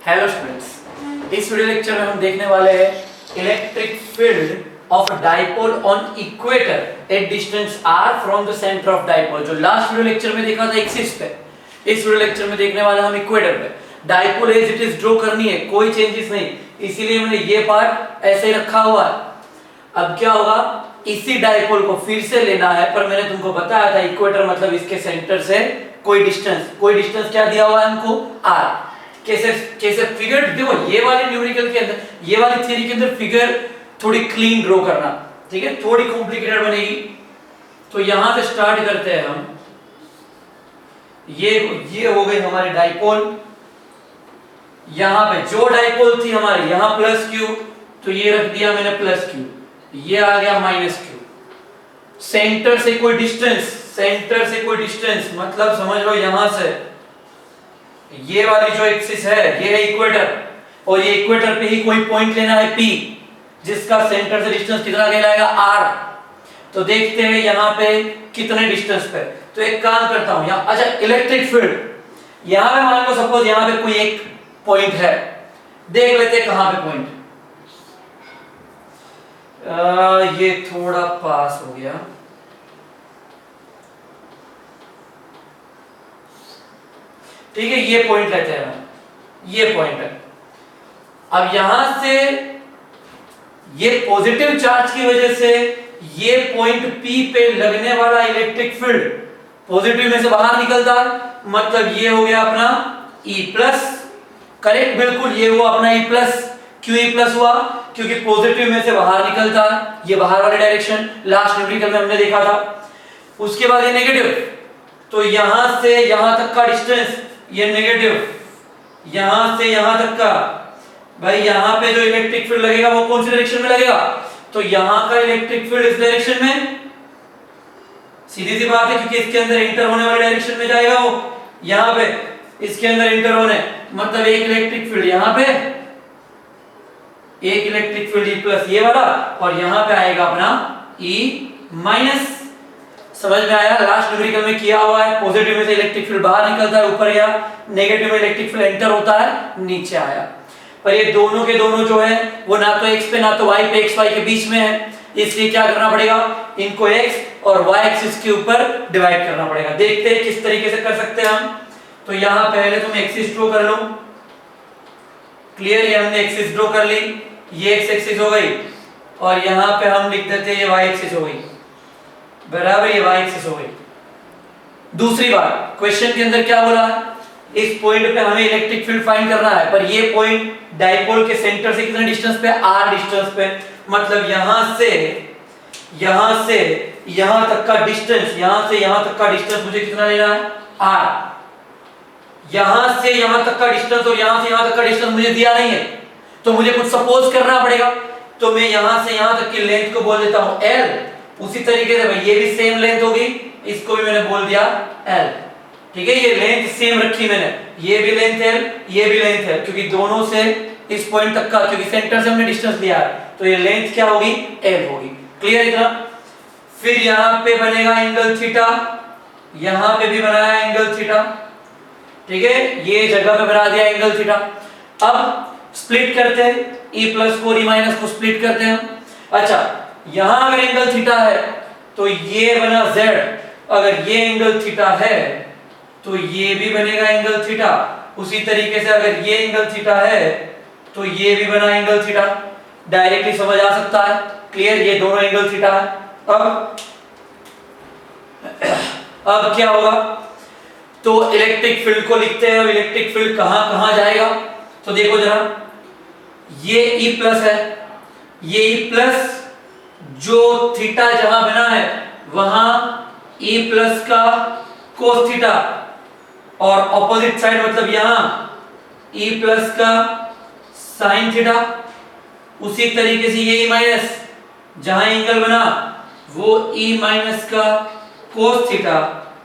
Hello students, इस video lecture में हम देखने वाले हैं electric field of dipole on equator at distance r from the centre of dipole. जो लास्ट वीडियो लेक्चर में देखा था एक्सिस पे, इस वीडियो लेक्चर में देखने वाले हम इक्वेटर पे। Dipole as it is draw करनी है, कोई चेंजेस नहीं, इसीलिए मैंने ये पार्ट ऐसे ही रखा हुआ है। अब क्या होगा, इसी डाइपोल को फिर से लेना है, पर मैंने तुमको बताया था इक्वेटर मतलब इसके सेंटर से कोई डिस्टेंस क्या दिया हुआ है हमको, r। कैसे फिगर देखो, ये वाले न्यूमेरिकल के अंदर, ये वाली थ्योरी के अंदर फिगर थोड़ी क्लीन ड्रॉ करना, ठीक है, थोड़ी कॉम्प्लिकेटेड बनेगी। तो यहां से स्टार्ट करते हैं हम। ये हो गई हमारी डाइपोल। यहां पे जो डाइपोल थी हमारी, यहां प्लस क्यू, तो ये रख दिया मैंने प्लस क्यू, ये आ गया माइनस क्यू। सेंटर से कोई डिस्टेंस मतलब समझ लो यहां से ये वाली जो एक्सिस है ये है इक्वेटर, और ये इक्वेटर पे ही कोई पॉइंट लेना है P, जिसका सेंटर से डिस्टेंस कितना कहलाएगा, r। तो देखते हैं यहाँ पे कितने डिस्टेंस पे। तो एक काम करता हूं यहाँ, अच्छा इलेक्ट्रिक फील्ड यहाँ पे मान लो सपोज यहाँ पे कोई एक पॉइंट है, देख लेते हैं कहां पे पॉइंट। ये थोड़ा पास हो गया, ठीक है, ये पॉइंट लेते हैं हम, ये पॉइंट है। अब यहां से ये पॉजिटिव चार्ज की वजह से ये पॉइंट P पे लगने वाला इलेक्ट्रिक फील्ड पॉजिटिव में से बाहर निकलता है, मतलब ये हो गया अपना E प्लस, करेक्ट, बिल्कुल ये हुआ अपना E प्लस। क्यों E प्लस हुआ, क्योंकि पॉजिटिव में से बाहर निकलता है, ये बाहर वाली डायरेक्शन लास्ट न्यूमेरिकल में हमने देखा था। उसके बाद ये नेगेटिव, तो यहां से यहां तक का डिस्टेंस ये नेगेटिव, यहां से यहां तक का, भाई यहां पे जो इलेक्ट्रिक फील्ड लगेगा वो कौन सी डायरेक्शन में लगेगा, तो यहां का इलेक्ट्रिक फील्ड इस डायरेक्शन में, सीधी सी बात है, क्योंकि इसके अंदर इंटर होने वाली डायरेक्शन में जाएगा वो, यहां पे इसके अंदर इंटर होने, मतलब एक इलेक्ट्रिक फील्ड यहां पे, एक इलेक्ट्रिक फील्ड E प्लस ये वाला, और यहां पे आएगा अपना E माइनस। समझ में आया, लास्ट न्यूमेरिकल में किया हुआ है, पॉजिटिव में से इलेक्ट्रिक फील्ड बाहर निकलता है ऊपर, या नेगेटिव में इलेक्ट्रिक फील्ड एंटर होता है नीचे आया। पर ये दोनों के दोनों जो है वो ना तो x पे ना तो y पे, x y के बीच में है, इसलिए क्या करना पड़ेगा, इनको x और y एक्सिस के ऊपर डिवाइड करना पड़ेगा। देखते हैं किस तरीके से कर सकते हैं हम। तो यहां पहले तुम एक्सिस ड्रॉ कर लो, क्लियर, ये हमने एक्सिस ड्रॉ कर ली, ये x एक्सिस हो गई, और यहां पे हम लिख देते हैं ये y एक्सिस हो गई, बराबर, ये y एक्सिस हो गई। दूसरी बात, क्वेश्चन के अंदर क्या बोला है, इस पॉइंट पे हमें इलेक्ट्रिक फील्ड फाइंड करना है, पर ये पॉइंट डाइपोल के सेंटर से कितने डिस्टेंस पे, r डिस्टेंस पे, मतलब यहां से यहां तक का डिस्टेंस, यहां से यहां तक का डिस्टेंस मुझे कितना लेना है, r। यहां से यहां तक का डिस्टेंस और यहां से यहां तक का डिस्टेंस मुझे दिया नहीं है, तो मुझे कुछ सपोज करना पड़ेगा। तो मैं यहां से यहां तक की लेंथ को बोल देता हूं l। उसी तरीके से भाई ये भी सेम लेंथ होगी, इसको भी मैंने बोल दिया l, ठीक है, ये लेंथ सेम रखी मैंने, ये भी लेंथ है, ये भी लेंथ है, क्योंकि दोनों से इस पॉइंट तक का, क्योंकि सेंटर से हमने डिस्टेंस लिया है, तो ये लेंथ क्या होगी, l होगी। क्लियर इतना। फिर यहां पे बनेगा एंगल थीटा, यहां पे भी बनाया एंगल थीटा, ठीक है, ये जगह पे बना दिया एंगल थीटा। अब स्प्लिट करते हैं, E प्लस को और E माइनस को स्प्लिट करते हैं। अच्छा, यहां अगर एंगल थीटा है तो ये बना z, अगर ये एंगल थीटा है तो ये भी बनेगा एंगल थीटा। उसी तरीके से अगर ये एंगल थीटा है तो ये भी बना एंगल थीटा, डायरेक्टली समझ आ सकता है, क्लियर, ये दोनों एंगल थीटा है। अब क्या होगा, तो इलेक्ट्रिक फील्ड को लिखते हैं। इलेक्ट्रिक फील्ड कहां जाएगा, तो देखो जरा, ये E प्लस है, ये E प्लस जो थीटा जहां बना है वहां E प्लस का कोस थीटा, और ऑपोजिट साइड मतलब यहां E प्लस का साइन थीटा। उसी तरीके से ये E माइनस जहां एंगल बना वो E माइनस का कोस थीटा,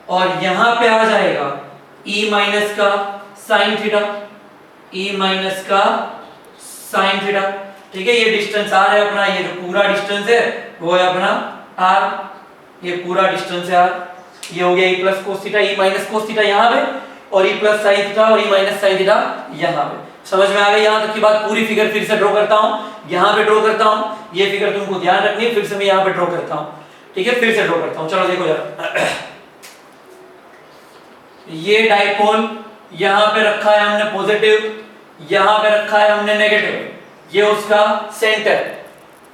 और यहां पे आ जाएगा E माइनस का साइन थीटा, E माइनस का साइन थीटा, ठीक है। ये डिस्टेंस r है अपना, ये जो पूरा डिस्टेंस है वो है अपना r, ये पूरा डिस्टेंस है r। ये हो गया e plus cos theta, e minus cos theta यहाँ पे, और e प्लस साइन थीटा और e माइनस साइन थीटा यहाँ पे। समझ में आ गई यहां तक की बात? पूरी फिगर फिर से ड्रॉ करता हूं, यहां पे ड्रॉ करता हूं, ये फिगर तुमको ध्यान रखनी है, फिर से मैं यहां पे ड्रॉ करता हूं, ठीक है? फिर से ड्रॉ करता हूं, चलो देखो जरा। ये डाइपोल यहां पे रखा है हमने पॉजिटिव, यहां पे रखा है हमने नेगेटिव, ये उसका सेंटर,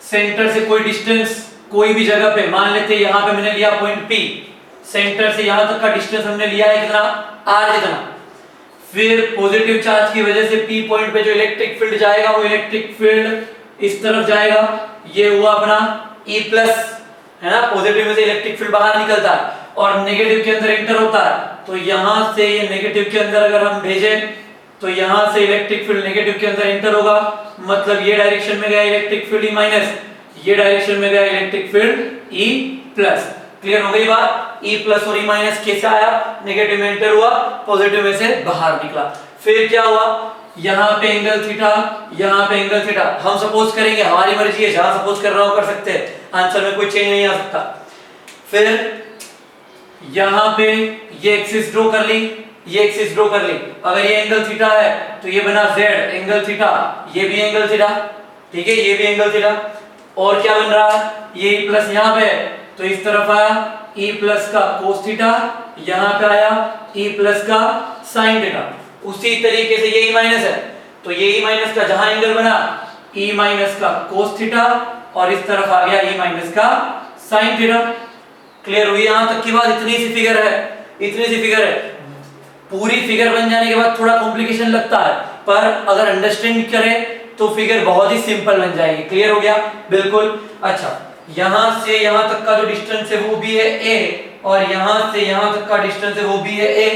सेंटर से कोई डिस्टेंस कोई भी जगह पे मान लेते हैं यहां पे मैंने लिया पॉइंट P, सेंटर से यहां तक का डिस्टेंस हमने लिया है कितना? r जितना। फिर पॉजिटिव चार्ज की वजह से P पॉइंट पे जो इलेक्ट्रिक फील्ड जाएगा वो इलेक्ट्रिक फील्ड इस तरफ जाएगा, ये हुआ अपना E प्लस, है ना? पॉजिटिव में से इलेक्ट्रिक फील्ड बाहर निकलता है और नेगेटिव के अंदर एंटर होता है, तो यहां से ये नेगेटिव के अंदर अगर हम भेजें तो यहां से इलेक्ट्रिक फील्ड नेगेटिव के अंदर एंटर होगा, मतलब ये डायरेक्शन में गया इलेक्ट्रिक फील्ड E माइनस, ये डायरेक्शन में गया electric field E plus. Clear हो गई बात? E प्लस और E माइनस कैसे आया? नेगेटिव में एंटर हुआ, पॉजिटिव में से बाहर निकला। फिर क्या हुआ? यहाँ पे एंगल थीटा, यहाँ पे एंगल थीटा, हम सपोज करेंगे, हमारी मर्जी है, जहां सपोज कर रहा हूं कर सकते हैं, आंसर में कोई चेंज नहीं आ सकता। फिर यहाँ पे ये एक्सिस ड्रॉ कर ली, ये एक्सिस ड्रॉ कर ली, अगर ये एंगल थीटा है तो ये बना z एंगल थीटा, ये भी एंगल थीटा, ठीक है? ये भी एंगल थीटा। और क्या बन रहा है? ये प्लस यहाँ पे तो इस तरफ आया E प्लस का कोस थीटा, यहाँ पे आया E प्लस का साइन थीटा। उसी तरीके से ये E माइनस है तो ये E माइनस का जहां एंगल बना E माइनस का कोस थीटा और इस तरफ आ गया E माइनस का साइन थीटा। क्लियर हुई यहां तक की बात? इतनी सी फिगर है, इतनी सी फिगर है। पूरी फिगर बन जाने के बाद थोड़ा कॉम्प्लिकेशन लगता है, पर अगर अंडरस्टैंड करें तो फिगर बहुत ही सिंपल बन जाएगी। क्लियर हो गया? बिल्कुल। अच्छा, यहां से यहां तक का जो डिस्टेंस है वो भी है a और यहां से यहां तक का डिस्टेंस है वो भी है a।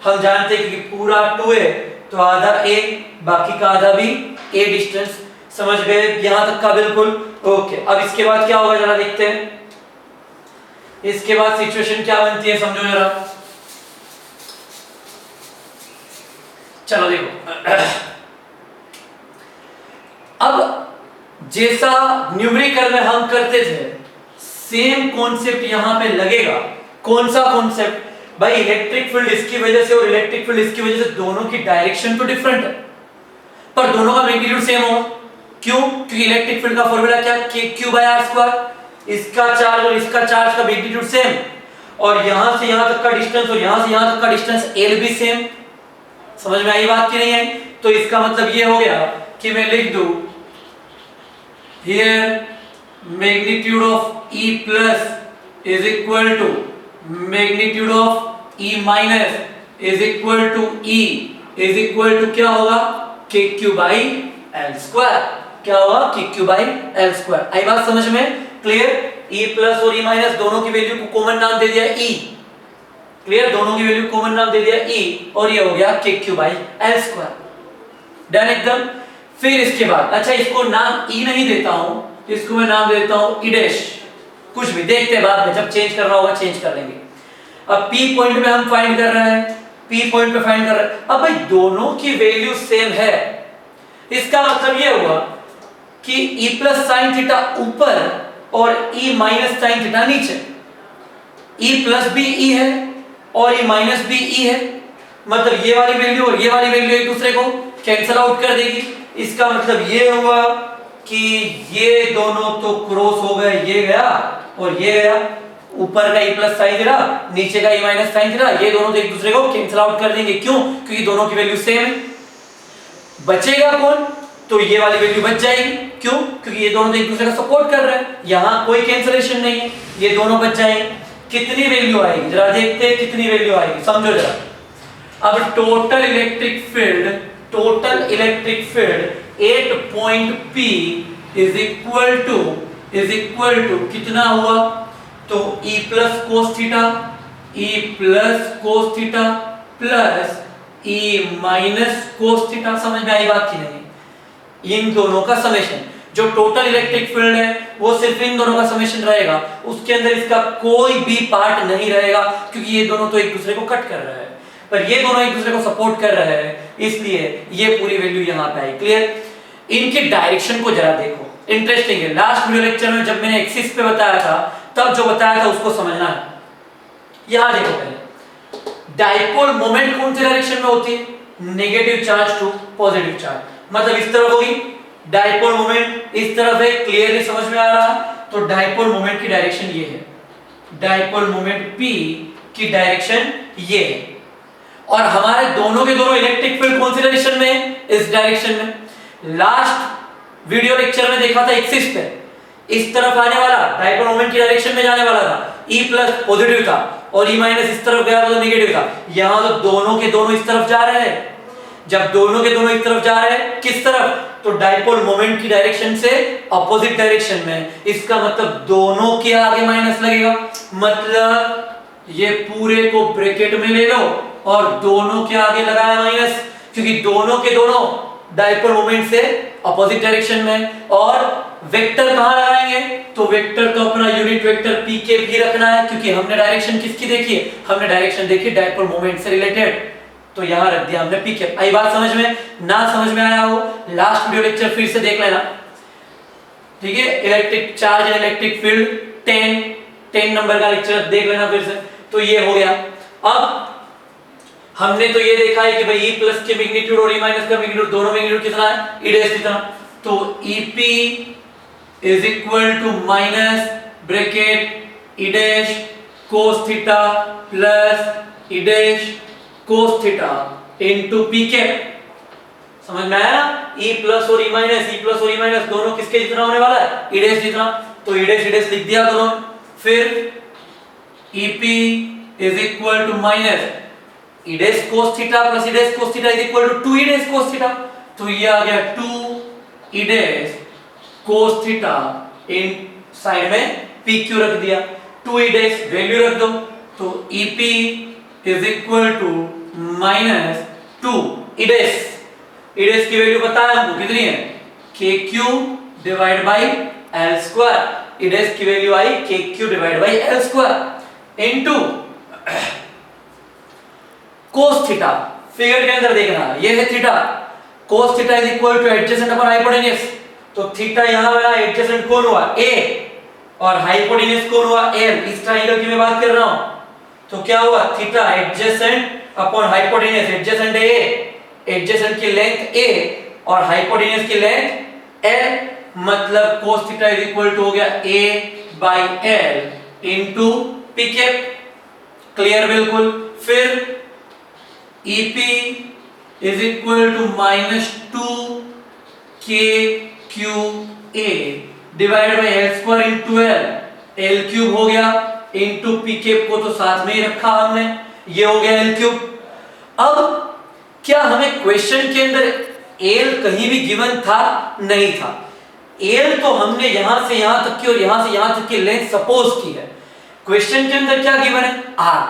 हम जानते हैं कि पूरा 2 है तो आधा a, बाकी का आधा भी a डिस्टेंस। समझ गए यहां तक का? बिल्कुल ओके। अब इसके बाद क्या होगा जरा देखते हैं। इसके बाद सिचुएशन क्या बनती है समझो जरा। चलो देखो, अब जैसा न्यूमेरिकल में हम करते थे सेम कॉन्सेप्ट यहां पे लगेगा। कौन सा कॉन्सेप्ट? भाई इलेक्ट्रिक फील्ड इसकी वजह से और इलेक्ट्रिक फील्ड इसकी वजह से दोनों की डायरेक्शन तो डिफरेंट है पर दोनों का मैग्नीट्यूड सेम होगा। क्यों? क्योंकि इलेक्ट्रिक फील्ड का फॉर्मूला क्या? kq/r²। इसका चार्ज और इसका चार्ज का मैग्नीट्यूड सेम और यहां से यहां तक का डिस्टेंस और यहां से यहां तक का डिस्टेंस l भी सेम। समझ में आई बात कि नहीं आई? तो इसका मतलब ये हो गया कि मैं लिख दूं here magnitude of E plus is equal to magnitude of E minus is equal to E is equal to क्या होगा? kq by l square। क्या होगा? kq by l square। आई बात समझ में? क्लियर? E प्लस और E माइनस दोनों की वैल्यू को कॉमन नाम दे दिया E। क्लियर? दोनों की वैल्यू कॉमन नाम दे दिया E और ये हो गया kq by l square। Done एकदम। फिर इसके बाद अच्छा इसको नाम E नहीं देता हूं, इसको मैं नाम देता हूं E डैश, कुछ भी देखते हैं बाद में, जब चेंज करना होगा चेंज कर लेंगे। अब P पॉइंट पे हम फाइंड कर रहे हैं, P पॉइंट पे फाइंड कर रहे हैं। अब भाई दोनों की वैल्यू सेम है, इसका मतलब ये हुआ कि E प्लस साइन थीटा ऊपर और E माइनस साइन थीटा नीचे। E प्लस भी E है और E माइनस भी E है, मतलब ये वाली वैल्यू और ये वाली वैल्यू एक दूसरे को कैंसिल आउट कर देगी। इसका मतलब ये हुआ कि ये दोनों तो क्रॉस हो गए, ये गया और ये गया, ऊपर का E प्लस साइन थीटा नीचे का E माइनस साइन थीटा, ये दोनों तो एक दूसरे को कैंसिल आउट कर देंगे। क्यों? क्योंकि दोनों की वैल्यू सेम है। बचेगा कौन? तो ये वाली वैल्यू बच जाएगी। क्यों? क्योंकि ये दोनों तो एक दूसरे का सपोर्ट कर रहे हैं, यहां कोई कैंसिलेशन नहीं है, ये दोनों बच जाएंगे। कितनी वैल्यू आएगी जरा देखते हैं, कितनी वैल्यू आएगी समझो जरा। अब total electric field at point P is equal to कितना हुआ? तो E plus cos theta plus E minus cos theta. समझ में आई बात की नहीं? इन दोनों का समेशन, जो टोटल इलेक्ट्रिक फील्ड है वो सिर्फ इन दोनों का समेशन रहेगा, उसके अंदर इसका कोई भी पार्ट नहीं रहेगा क्योंकि ये दोनों तो एक दूसरे को कट कर रहे हैं, पर ये दोनों एक दूसरे को सपोर्ट कर रहे हैं, इसलिए ये पूरी वैल्यू यहां पे आई। क्लियर? इनकी डायरेक्शन को जरा देखो, इंटरेस्टिंग है। लास्ट वीडियो लेक्चर में जब मैंने एक्सिस पे बताया था तब जो बताया था उसको समझना है। यहां देखो, पहले डाइपोल मोमेंट कौन सी डायरेक्शन में होती है? Negative charge to positive charge. मतलब इस तरफ होगी डाइपोल मोमेंट, इस तरफ है, क्लियरली समझ में आ रहा। तो डाइपोल मोमेंट की डायरेक्शन ये है, डाइपोल मोमेंट P की डायरेक्शन ये है। और हमारे दोनों के दोनों इलेक्ट्रिक फील्ड कौन सी डायरेक्शन में है? इस डायरेक्शन में। लास्ट वीडियो लेक्चर में देखा था एक्सिस पे, इस तरफ आने वाला डाइपोल मोमेंट की डायरेक्शन में जाने वाला था, E प्लस पॉजिटिव था और E माइनस इस तरफ गया तो नेगेटिव था। यहां तो दोनों के दोनों इस तरफ जा रहे हैं। जब दोनों के दोनों इस तरफ जा रहे हैं, किस तरफ? तो डाइपोल मोमेंट की डायरेक्शन से अपोजिट डायरेक्शन में। इसका मतलब दोनों के आगे माइनस लगेगा। मतलब ये पूरे को ब्रैकेट में ले लो और दोनों के आगे लगाया माइनस, क्योंकि दोनों के दोनों डाइपोल मोमेंट से अपोजिट डायरेक्शन में। और वेक्टर कहां लगाएंगे? तो वेक्टर तो अपना यूनिट वेक्टर p के भी रखना है, क्योंकि हमने डायरेक्शन किसकी देखी है? हमने डायरेक्शन देखी डाइपोल मोमेंट से रिलेटेड, तो यहां रख दिया हमने p के। आई बात समझ में? ना समझ में आया हो लास्ट वीडियो लेक्चर फिर से देख लेना, ठीक है? Electric charge and electric field 10 number का लेक्चर देख लेना फिर से। तो ये हो गया। अब हमने तो ये देखा है कि भाई E प्लस के मैग्नीट्यूड और E माइनस का मैग्नीट्यूड, दोनों मैग्नीट्यूड कितना है? E डैश कितना? तो EP is equal to minus bracket E dash cos theta plus E dash cos theta into P cap. समझ में आया ना? E प्लस और E माइनस, E प्लस और E माइनस दोनों किसके जितना होने वाला है? E डैश जितना। तो E डैश लिख दिया दोनों। फिर EP is equal to minus E dash cos theta plus E dash cos theta is equal to 2 E dash cos theta. तो ये आ गया 2 E डैश cos थीटा, इन साइड में PQ रख दिया, 2 E डैश वैल्यू रख दो। तो EP is equal to minus 2 E dash. E dash की वैल्यू पता है हमको कितनी है? KQ divide by L square. E dash की वैल्यू आई KQ divide by L square into cos theta. Figure के अंदर देखना, ये है theta, cos theta is equal to adjacent upon hypotenuse. तो थीटा यहां बना, एडजेसेंट कौन हुआ? A, और हाइपोटेन्यूज कौन हुआ? L। इस ट्रायंगल की मैं बात कर रहा हूं। तो क्या हुआ? Theta adjacent upon hypotenuse. Adjacent है A, एडजेसेंट की लेंथ A और हाइपोटेन्यूज की लेंथ L, मतलब cos theta is equal to हो गया A by L into P cap. Clear बिल्कुल। फिर EP is equal to minus 2 KQA divided by L square into L, L cube हो गया into P cap को तो साथ में ही रखा हमने, ये हो गया L क्यूब। अब क्या हमें क्वेश्चन के अंदर L कहीं भी गिवन था? नहीं था। L तो हमने यहां से यहां तक की और यहां से यहां तक की लेंथ सपोज की है। क्वेश्चन के अंदर क्या गिवन है? R।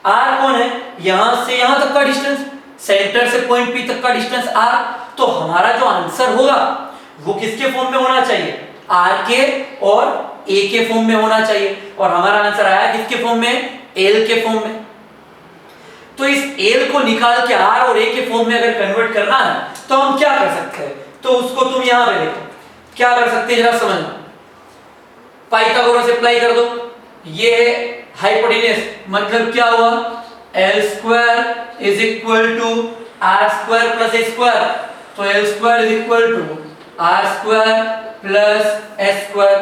R कौन है? यहां से यहां तक का डिस्टेंस, सेंटर से पॉइंट P तक का डिस्टेंस R। तो हमारा जो आंसर होगा वो किसके फॉर्म में होना चाहिए? R के और A के फॉर्म में होना चाहिए। और हमारा आंसर आया किसके फॉर्म में? L के फॉर्म में। तो इस L को निकाल के R और A के फॉर्म में अगर कन्वर्ट करना है तो हम क्या कर सकते हैं? तो उसको तुम यहां पे देखो क्या कर सकते हैं, जरा समझना। पाइथागोरस अप्लाई कर दो। ये हाइपोटेन्यूज, मतलब क्या हुआ? L square is equal to R square plus A square. तो L square is equal to R square plus S square.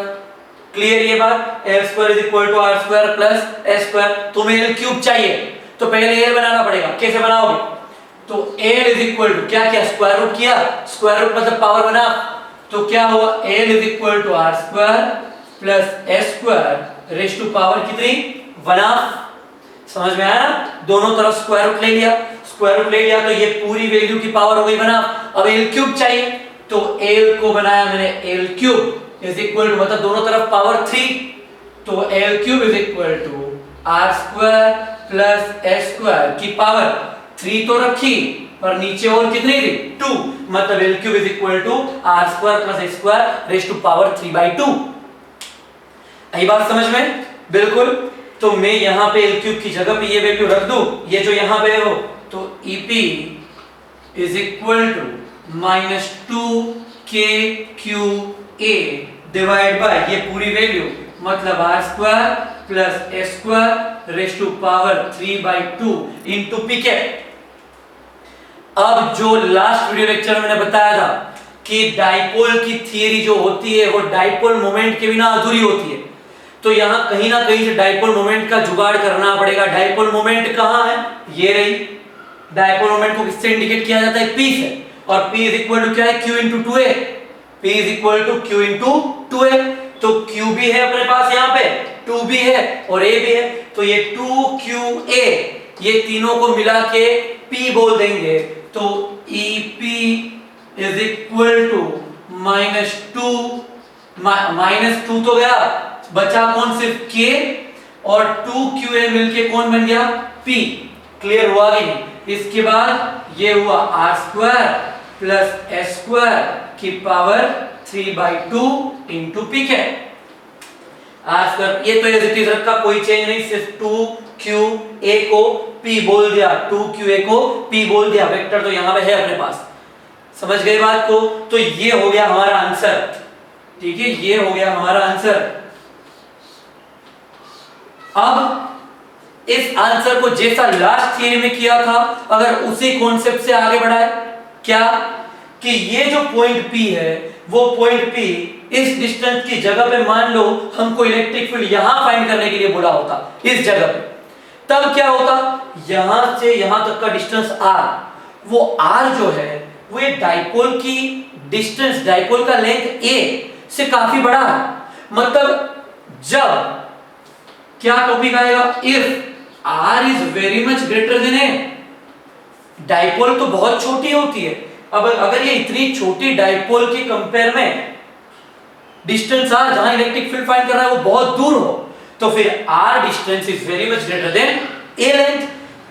Clear ये बात? L square is equal to R square plus S square. तुम्हें L cube चाहिए तो पहले L बनाना पड़ेगा। कैसे बनाओगे? तो L इज इक्वल टू क्या किया? स्क्वायर रूट किया। स्क्वायर रूट मतलब पावर बना। तो क्या हुआ? L is equal to R square plus S square raise to power कितनी? 1/2। समझ में आया ना? दोनों तरफ स्क्वायर रूट ले लिया, स्क्वायर रूट ले लिया तो ये पूरी वैल्यू की पावर हो गई 1/2। अब L क्यूब चाहिए तो L को बनाया मैंने L cube is equal to, मतलब दोनों तरफ पावर 3। तो L cube is equal to R square plus S square की पावर 3 तो रखी पर नीचे और कितनी थी? 2। मतलब L cube is equal to R square plus S square raise to power 3/2। यही बात समझ में? बिल्कुल। तो मैं यहां पे L क्यूब की जगह पे ये वैल्यू रख दूं, ये जो यहां पे है वो, तो EP is equal to minus 2 KQA divide by ये पूरी वैल्यू, मतलब R square plus S square raise to power 3/2 into P cap. अब जो लास्ट वीडियो लेक्चर में मैंने बताया था कि डाइपोल की थियरी जो होती है वो डाइपोल मोमेंट के बिना अधूरी होती है, तो यहां कहीं ना कहीं से डाइपोल मोमेंट का जुगाड़ करना पड़ेगा। डाइपोल मोमेंट कहां है, ये रही। डाइपोल मोमेंट को किससे इंडिकेट किया जाता है, P से, और P इज इक्वल टू क्या है, Q into 2A। P is equal to Q into 2A। तो Q भी है अपने पास, यहाँ पे 2 भी है और A भी है, तो ये 2QA ये तीनों को मिला के P बोल देंगे। तो EP इज इक्वल टू -2 तो गया, बचा कौन, सिर्फ K, और 2QA मिलके कौन बन गया, P। क्लियर हुआ कि नहीं। इसके बाद ये हुआ r² प्लस s² की पावर 3/2 इंटू P के r²। ये तो एज इट इज रखा, कोई चेंज नहीं, सिर्फ 2QA को P बोल दिया, 2QA को P बोल दिया। वेक्टर तो यहां पे है अपने पास, समझ गए बात को। तो ये हो गया हमारा आंसर, ठीक है, ये हो गया हमारा आंसर। अब इस आंसर को जैसा लास्ट थियरी में किया था, अगर उसी कॉन्सेप्ट से आगे बढ़ाए, क्या कि ये जो पॉइंट P है वो पॉइंट P इस डिस्टेंस की जगह पे मान लो हमको इलेक्ट्रिक फील्ड यहां फाइंड करने के लिए बोला होता, इस जगह पे, तब क्या होता, यहां से यहां तक का डिस्टेंस r, वो r जो है वो एक डाइपोल की डिस्टेंस, डाइपोल का लेंथ a से काफी बड़ा है। मतलब जब क्या टॉपिक आएगा, if r is very much greater than a, dipole तो बहुत छोटी होती है। अब अगर ये इतनी छोटी डाइपोल के कंपेयर में डिस्टेंस r जहां इलेक्ट्रिक फील्ड फाइंड कर रहा है वो बहुत दूर हो, तो फिर r distance is very much greater than a length.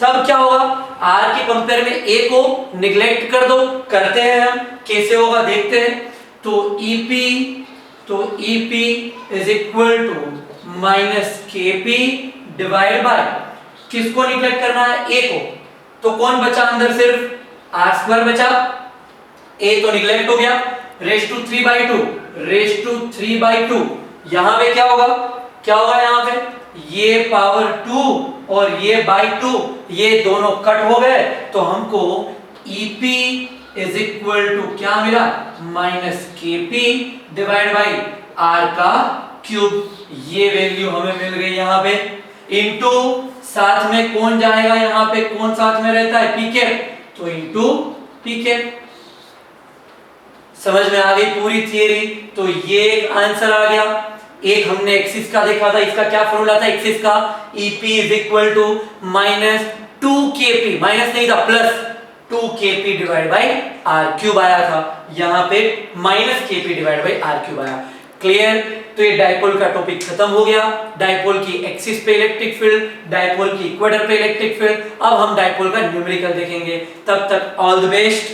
तब क्या होगा, r के कंपेयर में a को निगलेक्ट कर दो, करते हैं हम, कैसे होगा देखते हैं। तो EP is equal to -KP divide by, किसको निगलेक्ट करना है, a को, तो कौन बचा अंदर, सिर्फ r² बचा, a तो निगलेक्ट हो गया, रेज टू 3/2, यहां पे क्या होगा, यहां पे ये पावर 2 और ये बाई 2, ये दोनों कट हो गए, तो हमको EP इज इक्वल टू क्या मिला, -KP डिवाइड बाई r का क्यूब। ये वैल्यू हमें मिल गई यहां पे, इनटू साथ में कौन जाएगा, यहां पे कौन साथ में रहता है, PK, तो इनटू PK। समझ में आ गई पूरी थियरी। तो ये एक आंसर आ गया। एक हमने एक्सिस का देखा था, इसका क्या फॉर्मूला था एक्सिस का, EP is equal to -2KP, minus नहीं था, plus 2KP divide by r³ आया था, यहां पे -KP डिवाइड बाई r³ आया। क्लियर। तो ये डाइपोल का टॉपिक खत्म हो गया, डाइपोल की एक्सिस पे इलेक्ट्रिक फील्ड, डाइपोल की इक्वेटर पे इलेक्ट्रिक फील्ड। अब हम डाइपोल का न्यूमेरिकल देखेंगे। तब तक ऑल द बेस्ट।